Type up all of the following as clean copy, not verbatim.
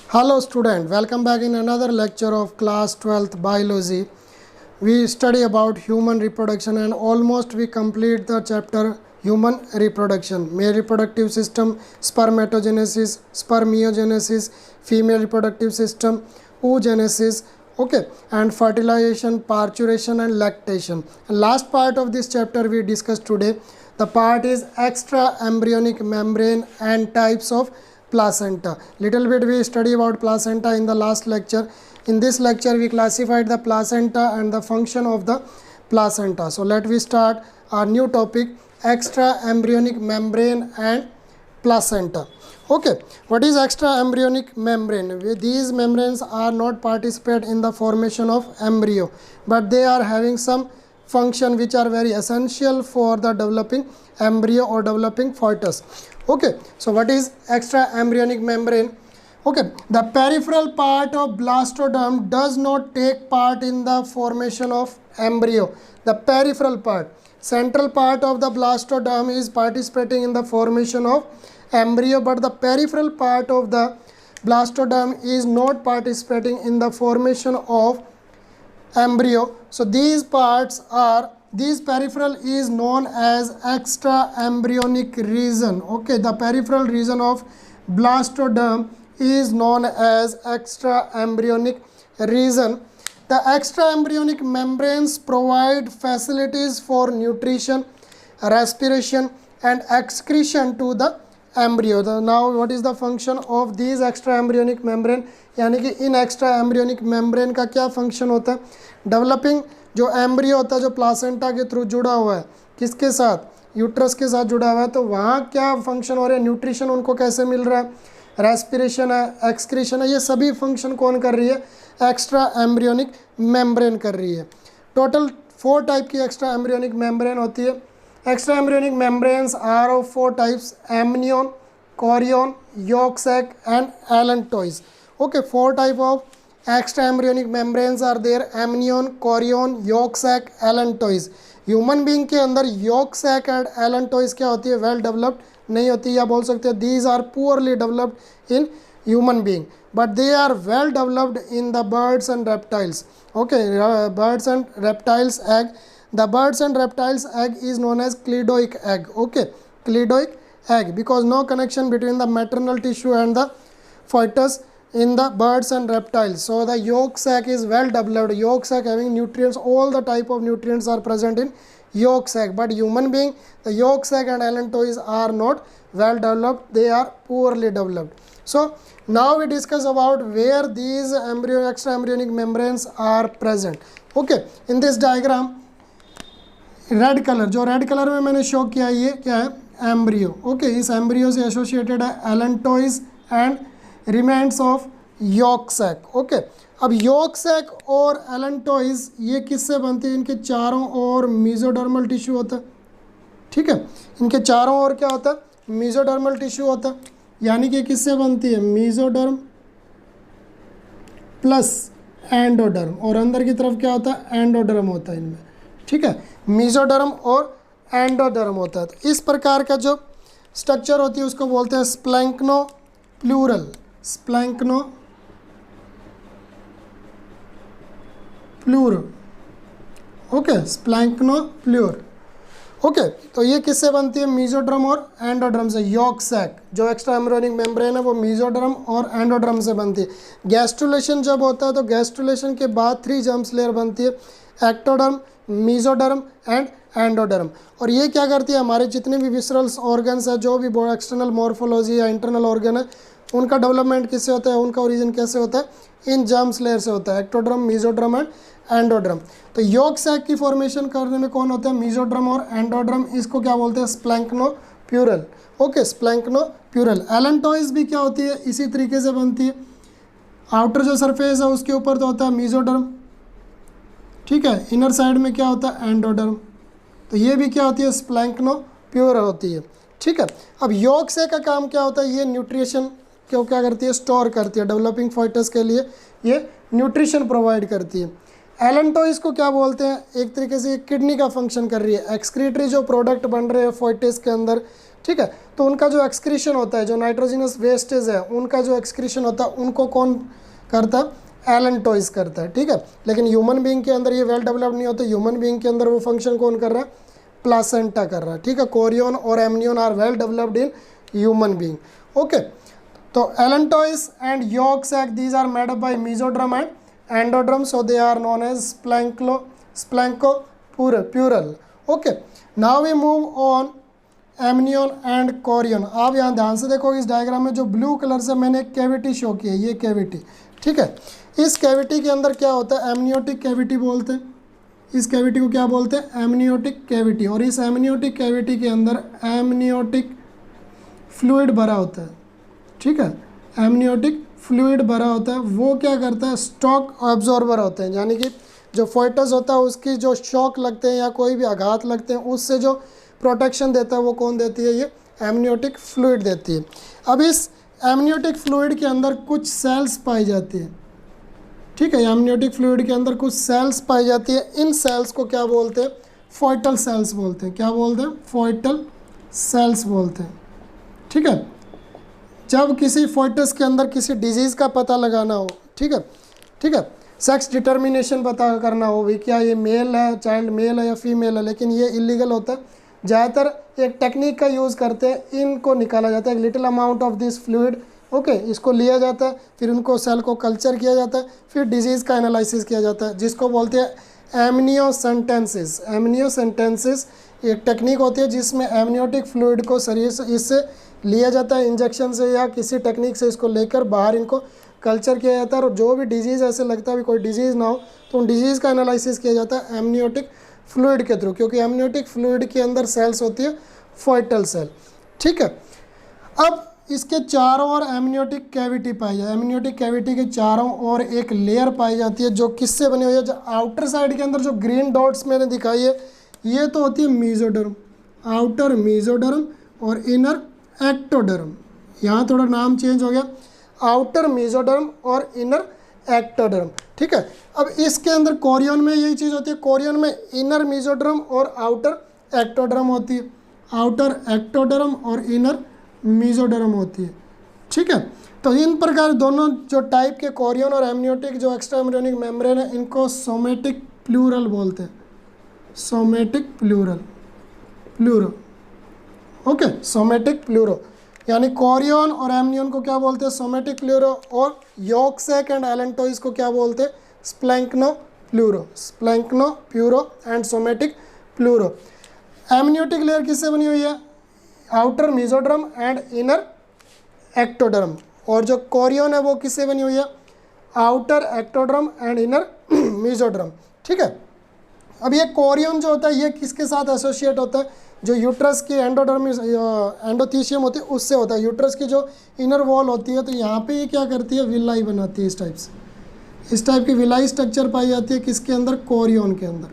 Hello student, welcome back in another lecture of class 12th biology. We study about human reproduction and almost we complete the chapter human reproduction. Male reproductive system, spermatogenesis, spermiogenesis, female reproductive system, oogenesis, okay, and fertilization, parturition and lactation. And last part of this chapter we discussed today. The part is extra embryonic membrane and types of placenta. Little bit we study about placenta in the last lecture. In this lecture we classified the placenta and the function of the placenta. So let we start our new topic, extra embryonic membrane and placenta. Okay, what is extra embryonic membrane? These membranes are not participate in the formation of embryo, but they are having some function which are very essential for the developing embryo or developing fetus. Okay, so what is extra embryonic membrane? Okay, the peripheral part of blastoderm does not take part in the formation of embryo. The peripheral part, central part of the blastoderm is participating in the formation of embryo, but the peripheral part of the blastoderm is not participating in the formation of embryo. So these parts are, this peripheral is known as extra embryonic region. Okay, the peripheral region of blastoderm is known as extra embryonic region. The extra embryonic membranes provide facilities for nutrition, respiration and excretion to the embryo. Now what is the function of these extra embryonic membrane? यानी कि इन extra embryonic membrane का क्या function होता है? Developing जो embryo होता है, जो प्लासेंटा के थ्रू जुड़ा हुआ है, किसके साथ? यूट्रस के साथ जुड़ा हुआ है, तो वहाँ क्या फंक्शन हो रहा है? न्यूट्रिशन उनको कैसे मिल रहा है? रेस्पिरेशन है, एक्सक्रीशन है, ये सभी फंक्शन कौन कर रही है? एक्स्ट्रा एम्ब्रियोनिक मेम्ब्रेन कर रही है. टोटल 4 टाइप की एक्स्ट्रा एम्ब्रियोनिक मेम्ब्रेन होती है. Extra embryonic membranes are of 4 types: amnion, chorion, yolk sac and allantois. Okay, 4 type of extra embryonic membranes are there: amnion, chorion, yolk sac, allantois. Human being के अंदर yolk sac and allantois क्या होती है? Well developed नहीं होती, या बोल सकते हैं these are poorly developed in human being, but they are well developed in the birds and reptiles. Okay, birds and reptiles egg. The birds and reptiles egg is known as cleidoic egg. Okay, cleidoic egg, because no connection between the maternal tissue and the fetus in the birds and reptiles. So the yolk sac is well developed. Yolk sac having nutrients, all the type of nutrients are present in yolk sac. But human being, the yolk sac and allantois are not well developed. They are poorly developed. So now we discuss about where these extra embryonic membranes are present. Okay, in this diagram, red colour, जो red colour में मैंने show किया, ये क्या है? Embryo. Okay, इस embryo से associated है allantois and remnants of yolk sac. Okay, अब यॉक सैक और एलेंटोइज ये किससे बनती है? इनके चारों ओर मीजोडर्मल टिश्यू होता है. ठीक है, इनके चारों ओर क्या होता है? मीजोडर्मल टिश्यू होता है. यानी कि किससे बनती है? मीजोडर्म प्लस एंडोडर्म, और अंदर की तरफ क्या होता है? एंडोडर्म होता है इनमें. ठीक है, मीजोडर्म और एंडोडर्म होता है. तो इस प्रकार का जो स्ट्रक्चर होती है उसको बोलते हैं स्प्लैंक्नो प्लूरल. स्प्लैंक्नो प्लूर. ओके, स्प्लैंक्नो प्लूर. ओके, तो ये किससे बनती है? मीजोडर्म और एंडोडर्म से. यॉक सैक जो एक्स्ट्रा एम्ब्रियोनिक मेम्ब्रेन है वो मीजोडर्म और एंडोडर्म से बनती है. गैस्ट्रुलेशन जब होता है तो गैस्ट्रुलेशन के बाद 3 जर्म्स लेयर बनती है: एक्टोडर्म, मीजोडर्म एंड एंडोडर्म. और ये क्या करती है? हमारे जितने भी विसरल्स ऑर्गन्स है, जो भी एक्सटर्नल मॉर्फोलॉजी या इंटरनल ऑर्गन है, उनका डेवलपमेंट किससे होता है? उनका ओरिजिन कैसे होता है? इन जर्म्स लेयर से होता है: एक्टोडर्म, मीजोडर्म एंड एंडोडर्म. तो यॉक सैक की फॉर्मेशन करने में कौन होता है? मीजोडर्म और एंडोडर्म. इसको क्या बोलते हैं? Splanchnopleure. Okay, splanchnopleure. Allantois भी क्या होती है? इसी तरीके से बनती है. आउटर जो सरफेस है उसके ऊपर तो होता है मीजोडर्म. ठीक है, इनर साइड में क्या होता है? एंडोडर्म. तो ये भी क्या होती है? स्प्लैंक्नो प्यूरल होती है. ठीक है, अब यॉक सैक का काम क्या होता है? ये न्यूट्रिशन क्यों क्या करती है? स्टोर करती है. डेवलपिंग फॉइटस के लिए ये न्यूट्रिशन प्रोवाइड करती है. एलेंटोइस को क्या बोलते हैं? एक तरीके से ये किडनी का फंक्शन कर रही है. एक्सक्रीटरी जो प्रोडक्ट बन रहे हैं फॉइटस के अंदर, ठीक है। तो उनका जो एक्सक्रीशन होता है, जो नाइट्रोजनस वेस्टेज है उनका जो एक्सक्रीशन होता है उनको कौन करता है, एलेंटोइस करता है, ठीक है। लेकिन ह्यूमन बीइंग के अंदर ये वेल डेवलप्ड नहीं होते, ह्यूमन बीइंग के अंदर वो फंक्शन कौन कर रहा है, प्लासेंटा कर रहा है, ठीक है। कोरियन और amnion are well developed in human being, okay. तो allantois and yolk sac, these are made up by mesoderm and endoderm, so they are known as splanchnopural, okay। Now we move on amnion and Korean. आप यहाँ ध्यान से देखो इस diagram में जो blue colour से मैंने एक कैविटी शो की है, ये कैविटी, ठीक है। इस कैविटी के अंदर क्या होता है, एमनियोटिक कैविटी बोलते हैं। इस कैविटी को क्या बोलते हैं, एमनियोटिक कैविटी। और इस एमनियोटिक कैविटी के अंदर एमनियोटिक फ्लूइड भरा होता है, ठीक है। एमनियोटिक फ्लूइड भरा होता है, वो क्या करता है, शॉक ऑब्जॉर्बर होते हैं, यानी कि जो फोइटस होता है उसकी जो शॉक लगते हैं या कोई भी आघात लगते हैं उससे जो प्रोटेक्शन देता है वो कौन देती है, ये एमनियोटिक फ्लूइड देती है। अब इस एमनियोटिक फ्लूइड के अंदर कुछ सेल्स पाई जाती है, ठीक है। एमनियोटिक फ्लूइड के अंदर कुछ सेल्स पाई जाती है, इन सेल्स को क्या बोलते हैं, फोइटल सेल्स बोलते हैं। क्या बोलते हैं, फोइटल सेल्स बोलते हैं, ठीक है। जब किसी फोइटस के अंदर किसी डिजीज़ का पता लगाना हो, ठीक है, ठीक है, सेक्स डिटर्मिनेशन पता करना हो भी, क्या ये मेल है, चाइल्ड मेल है या फीमेल है, लेकिन ये इलीगल होता है। ज़्यादातर एक टेक्निक का यूज़ करते हैं, इनको निकाला जाता है, एक little amount of this fluid, okay, इसको लिया जाता है, फिर उनको सेल को कल्चर किया जाता है, फिर डिजीज़ का एनालिसिस किया जाता है, जिसको बोलते हैं एमनियोसेंटेंसिस। एमनियोसेंटेंसिस एक टेक्निक होती है जिसमें एमनियोटिक फ्लूइड को शरीर से इससे लिया जाता है, इंजेक्शन से या किसी टेक्निक से इसको लेकर बाहर इनको कल्चर किया जाता है, और जो भी डिजीज़ ऐसे लगता है भी कोई डिजीज़ ना हो तो उन डिजीज़ का एनालिसिस किया जाता है एमनियोटिक फ्लूइड के थ्रू, क्योंकि एमनियोटिक फ्लूइड के अंदर सेल्स होती है फोइटल सेल, ठीक है। अब इसके चारों ओर एमनियोटिक कैविटी पाई जाए, एमनियोटिक कैविटी के चारों ओर एक लेयर पाई जाती है जो किससे बनी हुई है, जो आउटर साइड के अंदर जो ग्रीन डॉट्स मैंने दिखाई है ये तो होती है मीजोडर्म, आउटर मीजोडर्म और इनर एक्टोडर्म। यहाँ थोड़ा नाम चेंज हो गया, आउटर मीजोडर्म और इनर एक्टोडर्म, ठीक है। अब इसके अंदर कोरियन में यही चीज़ होती है, कोरियन में इनर मीजोडर्म और आउटर एक्टोडर्म होती है, आउटर एक्टोडर्म और इनर मीजोडर्म होती है, ठीक है। तो इन प्रकार दोनों जो टाइप के कोरियन और एमनियोटिक जो एक्स्ट्रा एम्ब्रियोनिक मेम्ब्रेन है इनको सोमेटिक प्लूरल बोलते हैं, somatic pleural, pleuro, okay, somatic pleuro. यानी कोरियन और एमनियन को क्या बोलते हैं, सोमेटिक प्लूरो, और yolk sac एंड एलेंटोइस को क्या बोलते हैं, splanchnopleure, splanchnopleure and somatic pleuro. Amniotic layer किससे बनी हुई है, outer mesoderm and inner ectoderm, और जो कोरियन है वो किससे बनी हुई है, outer ectoderm and inner mesoderm, ठीक है। अब ये कोरियन जो होता है ये किसके साथ एसोसिएट होता है, जो यूट्रस की एंडोडर्मिस एंडोथीशियम होती है उससे होता है, यूट्रस की जो इनर वॉल होती है, तो यहाँ पे ये क्या करती है, विलाई बनाती है, इस टाइप से, इस टाइप की विलाई स्ट्रक्चर पाई जाती है किसके अंदर, कोरियन के अंदर,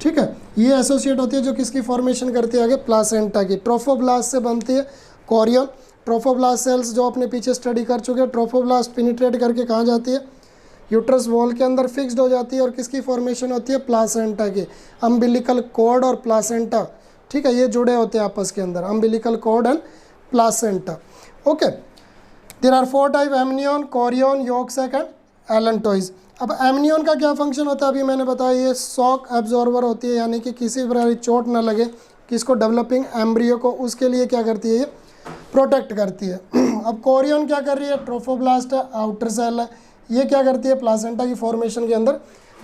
ठीक है। ये एसोसिएट होती है जो किसकी फॉर्मेशन करती है आगे, प्लासेंटा की। ट्रोफोब्लास्ट से बनती है कोरियन, ट्रोफोब्लास्ट सेल्स जो अपने पीछे स्टडी कर चुके हैं, ट्रोफोब्लास्ट पेनिट्रेट करके कहाँ जाती है, यूट्रस वॉल के अंदर फिक्स्ड हो जाती है, और किसकी फॉर्मेशन होती है, प्लासेंटा की। अम्बिलिकल कॉर्ड और प्लासेंटा, ठीक है, ये जुड़े होते हैं आपस के अंदर, umbilical cord and placenta, okay. There are 4 type, amnion, chorion, yolk sac and allantois. अब एमनियन का क्या फंक्शन होता है, अभी मैंने बताया, ये शॉक एब्जॉर्बर होती है, यानी कि किसी प्रकार की चोट ना लगे किसको, डेवलपिंग एम्ब्रियो को, उसके लिए क्या करती है, ये प्रोटेक्ट करती है। अब कोरियन क्या कर रही है, ट्रोफोब्लास्ट है, आउटर सेल है, ये क्या करती है, प्लासेंटा की फॉर्मेशन के अंदर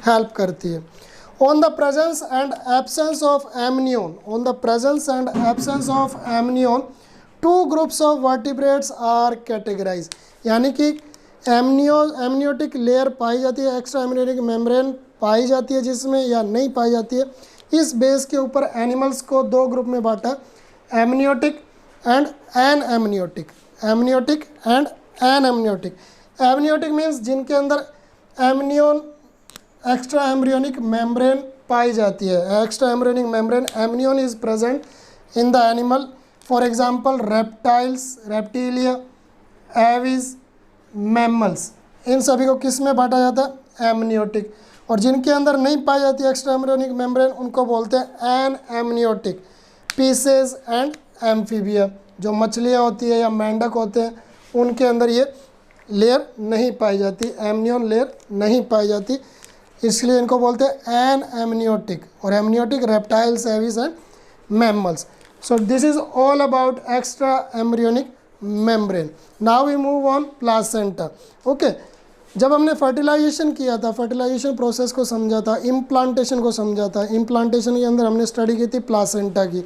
हेल्प करती है। On the presence and absence of amnion, on the presence and absence of amnion, 2 groups of vertebrates are categorized। यानी कि एमनियोटिक लेयर पाई जाती है, एक्स्ट्रा एमनियोटिक मेम्ब्रेन पाई जाती है जिसमें, या नहीं पाई जाती है। इस बेस के ऊपर एनिमल्स को 2 ग्रुप में बांटा, amniotic and anamniotic, amniotic and anamniotic. Amniotic means जिनके अंदर एमनियन एक्स्ट्रा एम्ब्रियोनिक मेम्ब्रेन पाई जाती है, extra embryonic membrane, amnion is present in the animal, for example reptiles, Reptilia, Aves, mammals, इन सभी को किस में बांटा जाता है, एमनियोटिक। और जिनके अंदर नहीं पाई जाती एक्स्ट्रा एम्ब्रियोनिक मेम्ब्रेन उनको बोलते हैं anamniotic, Pisces and Amphibia, जो मछलियाँ होती है या मेंढक होते हैं उनके अंदर ये लेयर नहीं पाई जाती, एमनियन लेयर नहीं पाई जाती, इसलिए इनको बोलते हैं एन एमनियोटिक। और amniotic reptiles, Aves and mammals. So this is all about extra embryonic membrane. Now we move on placenta. Okay, जब हमने फर्टिलाइजेशन किया था, फर्टिलाइजेशन प्रोसेस को समझा था, इम्प्लांटेशन को समझा था, इम्प्लांटेशन के अंदर हमने स्टडी की थी प्लासेंटा की,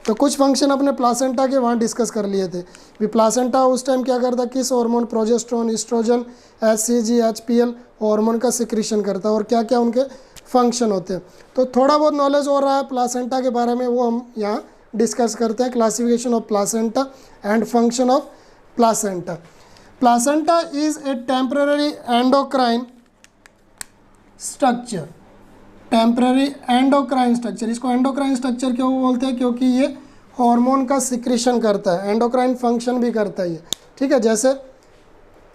तो कुछ फंक्शन अपने प्लासेंटा के वहाँ डिस्कस कर लिए थे। भी प्लासेंटा उस टाइम क्या करता, किस hormone, progesterone, oestrogen, HCG, HPL hormone का सिक्रीशन करता है और क्या क्या उनके फंक्शन होते हैं। तो थोड़ा बहुत नॉलेज हो रहा है प्लासेंटा के बारे में, वो हम यहाँ डिस्कस करते हैं। Classification of placenta and function of placenta. Placenta is a temporary endocrine structure. Temporary endocrine structure, इसको एंडोक्राइन स्ट्रक्चर क्यों बोलते हैं, क्योंकि ये हार्मोन का सिक्रीशन करता है, एंडोक्राइन फंक्शन भी करता है ये, ठीक है। जैसे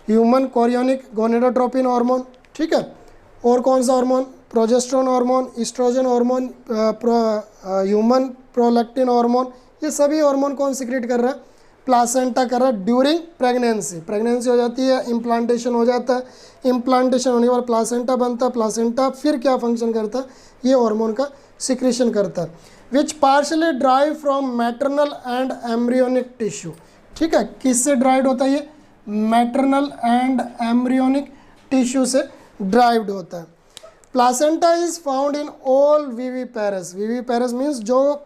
ह्यूमन कोरियोनिक गोनेडोट्रोपिन हार्मोन, ठीक है, और कौन सा hormone, progesterone hormone, oestrogen hormone, human prolactin hormone, ये सभी हार्मोन कौन सिक्रीट कर रहा है, प्लासेंटा कर रहा है ड्यूरिंग प्रेगनेंसी। प्रेगनेंसी हो जाती है, इम्प्लांटेशन हो जाता है, इम्प्लांटेशन होने के बाद प्लासेंटा बनता है, प्लासेंटा फिर क्या फंक्शन करता है, ये हार्मोन का सिक्रीशन करता है, which partially derive from maternal and embryonic tissue. ठीक है, किससे ड्राइव्ड होता है ये, मैटरनल एंड एम्ब्रियोनिक टिश्यू से ड्राइव्ड होता है। Placenta is found in all viviparous. Viviparous means जो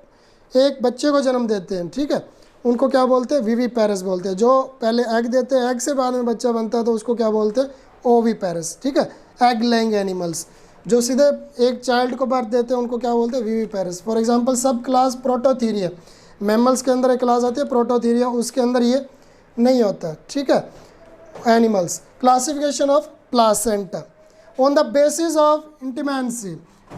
एक बच्चे को जन्म देते हैं, ठीक है, उनको क्या बोलते हैं, विविपेरस बोलते हैं। जो पहले एग देते हैं, एग से बाद में बच्चा बनता है तो उसको क्या बोलते हैं, ओविपेरस, ठीक है, एग लेइंग एनिमल्स। जो सीधे एक चाइल्ड को बर्थ देते हैं उनको क्या बोलते हैं, विविपेरस। फॉर एग्जांपल सब क्लास प्रोटोथीरिया, मैमल्स के अंदर एक क्लास आती है प्रोटोथीरिया, उसके अंदर ये नहीं होता, ठीक है, animals. Classification of placenta on the basis of intimacy,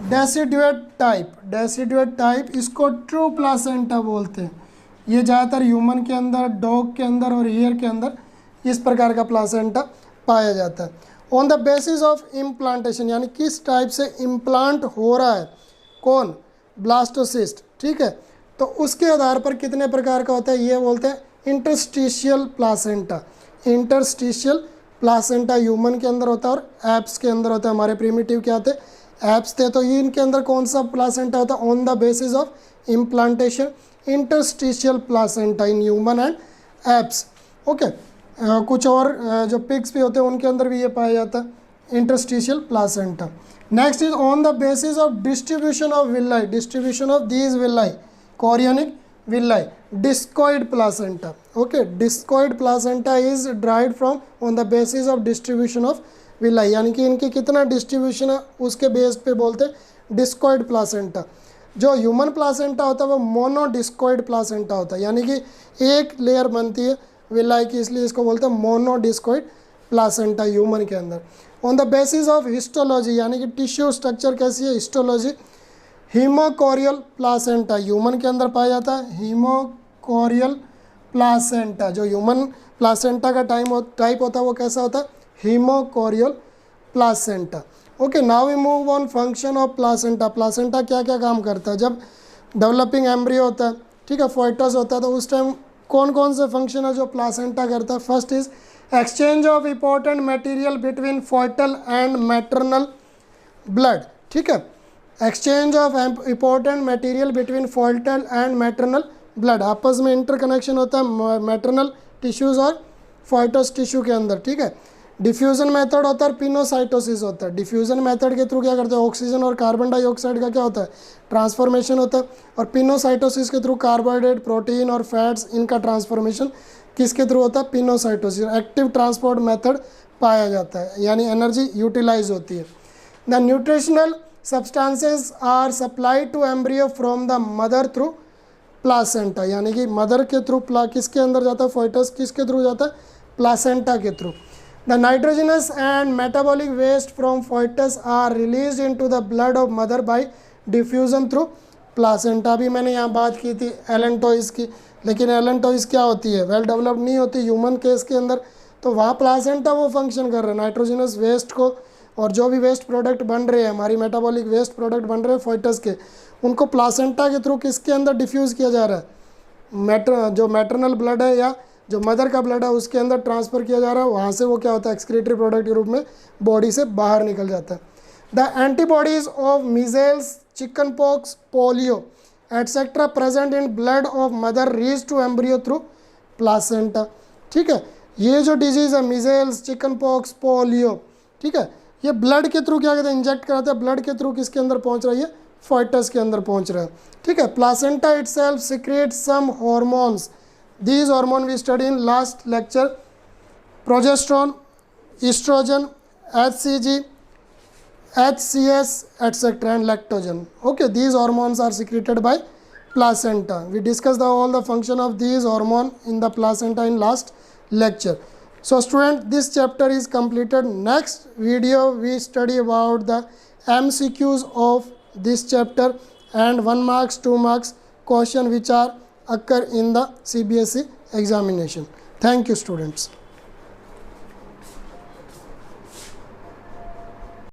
deciduate type, deciduate type इसको ट्रू प्लासेंटा बोलते हैं। ये ज़्यादातर ह्यूमन के अंदर, डॉग के अंदर और हियर के अंदर इस प्रकार का प्लासेंटा पाया जाता है। On the basis of implantation, यानी किस टाइप से इम्प्लांट हो रहा है, कौन, ब्लास्टोसिस्ट, ठीक है, तो उसके आधार पर कितने प्रकार का होता है, ये बोलते हैं interstitial placenta. Interstitial placenta human के अंदर होता है और एप्स के अंदर होता है। हमारे प्रीमिटिव क्या थे, एप्स थे, तो ये इनके अंदर कौन सा प्लासेंटा होता है, on the basis of implantation interstitial placenta in human and apps. Okay, कुछ और जो पिग्स भी होते हैं उनके अंदर भी ये पाया जाता है interstitial placenta. Next is on the basis of distribution of villi, distribution of these villi, chorionic villi, discoid placenta. Okay, discoid placenta is derived from on the basis of distribution of villi, यानी कि इनकी कितना distribution है उसके base पे बोलते हैं discoid placenta. जो ह्यूमन प्लासेंटा होता है वो मोनोडिस्कॉइड प्लासेंटा होता है, यानी कि एक लेयर बनती है विलाई की, इसलिए इसको बोलते हैं मोनोडिस्कॉइड प्लासेंटा ह्यूमन के अंदर। On the basis of histology, यानी कि टिश्यू स्ट्रक्चर कैसी है, हिस्टोलॉजी, हीमोकोरियल प्लासेंटा ह्यूमन के अंदर पाया जाता है। हीमोकोरियल प्लासेंटा, जो ह्यूमन प्लासेंटा का टाइप होता है वो कैसा होता है, haemochorial placenta. Okay, now we move on function of placenta. Placenta क्या क्या काम करता है, जब डेवलपिंग एम्ब्रियो होता है, ठीक है, फोइटस होता है, तो उस टाइम कौन कौन से फंक्शन है जो प्लासेंटा करता है। First is exchange of important material between foetal and maternal blood, ठीक है, exchange of important material between foetal and maternal blood, आपस में इंटरकनेक्शन होता है मैटरनल टिश्यूज़ और फोइटस टिश्यू के अंदर, ठीक है। डिफ्यूज़न मेथड होता है और पिनोसाइटोसिस होता है। डिफ्यूज़न मेथड के थ्रू क्या करते हैं, ऑक्सीजन और कार्बन डाइऑक्साइड का क्या होता है, ट्रांसफॉर्मेशन होता है, और पिनोसाइटोसिस के थ्रू कार्बोहाइड्रेट, प्रोटीन और फैट्स, इनका ट्रांसफॉर्मेशन किसके थ्रू होता है, पिनोसाइटोसिस। एक्टिव ट्रांसपोर्ट मेथड पाया जाता है, यानी एनर्जी यूटिलाइज होती है। The nutritional substances are supplied to embryo from the mother through placenta, यानी कि मदर के थ्रू किसके अंदर जाता है, फोइटस, किसके थ्रू जाता है, प्लासेंटा के through. The nitrogenous and metabolic waste from foetus are released into the blood of mother by diffusion through placenta। भी मैंने यहाँ बात की थी एलेंटोइस की, लेकिन एलेंटोइस क्या होती है, वेल डेवलप्ड नहीं होती ह्यूमन केस के अंदर, तो वहाँ प्लासेंटा वो फंक्शन कर रहा है नाइट्रोजनस वेस्ट को, और जो भी वेस्ट प्रोडक्ट बन रहे हैं, हमारी मेटाबॉलिक वेस्ट प्रोडक्ट बन रहे हैं फोइटस के, उनको प्लासेंटा के थ्रू किसके अंदर डिफ्यूज़ किया जा रहा है, जो मैटरनल ब्लड है या जो मदर का ब्लड है उसके अंदर ट्रांसफ़र किया जा रहा है, वहाँ से वो क्या होता है, एक्सक्रीटरी प्रोडक्ट के रूप में बॉडी से बाहर निकल जाता है। The antibodies of measles, chicken pox, polio etcetera present in blood of mother reach to embryo through placenta. ठीक है, ये जो डिजीज़ है मीजल्स, चिकन पॉक्स, पोलियो, ठीक है, ये ब्लड के थ्रू क्या कहते हैं, इंजेक्ट कराते हैं, ब्लड के थ्रू किसके अंदर पहुंच रहा है, ये फॉइटस के अंदर पहुंच रहा है। ठीक है, placenta itself secrete some hormones, these hormone we study in last lecture, progesterone, oestrogen, HCG, HCS, etc. and lactogen. Okay, these hormones are secreted by placenta. We discussed all the function of these hormone in the placenta in last lecture. So student, this chapter is completed. Next video we study about the MCQs of this chapter and 1 marks, 2 marks question which are occur in the CBSE examination. Thank you students.